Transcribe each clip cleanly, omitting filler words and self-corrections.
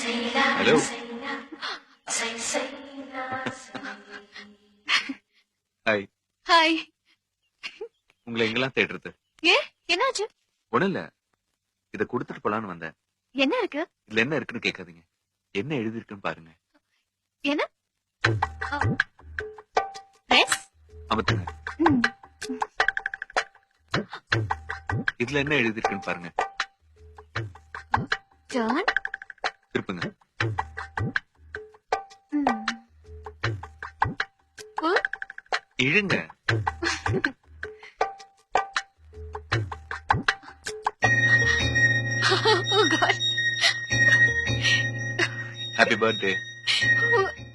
Hello. Hi. Hi. உங்களை எங்கெல்லாம் தேடுறது? ஏ என்னாச்சு? ஒண்ணும் இல்ல, இத குடுத்துட்டு போலான்னு வந்தேன். என்ன இருக்கு? இதுல என்ன இருக்குன்னு கேட்காதீங்க. என்ன எழுதி இருக்குன்னு பாருங்க. என்ன? ட்ரெஸ்? அமத்துங்க. ம். இதுல என்ன எழுதி இருக்குன்னு பாருங்க. ஜான்? திருப்புங்க. ம். புல்? இழுங்க. Oh God. Happy birthday.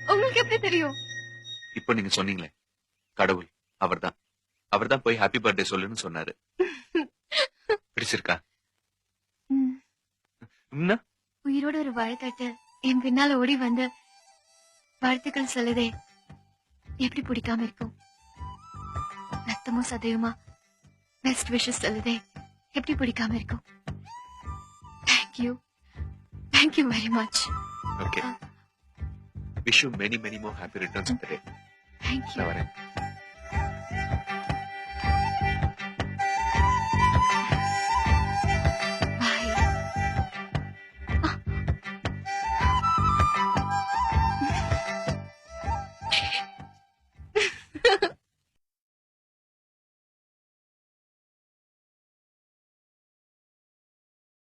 உங்களுக்கு எப்படி தெரியும்? இப்போ நீங்க சொன்னீங்களே, கடவுள் அவர்தான். அவர்தான் போய் ஹாப்பி பர்த்டே சொல்லுன்னு சொன்னாரு. பிடிச்சிருக்கா? ம். என்ன? உயிரோட ஒரு வாழ்த்தட்டு என் பின்னால ஓடி வந்து வாழ்த்துக்கள் சொல்லுதே, எப்படி பிடிக்காம இருக்கும்? ரத்தமும் சதையுமா பெஸ்ட் விஷஸ் சொல்லுதே, எப்படி பிடிக்காம இருக்கும்? Thank you very much. Okay. Wish you many many more happy returns of the day. Thank you. நான் வரேன்.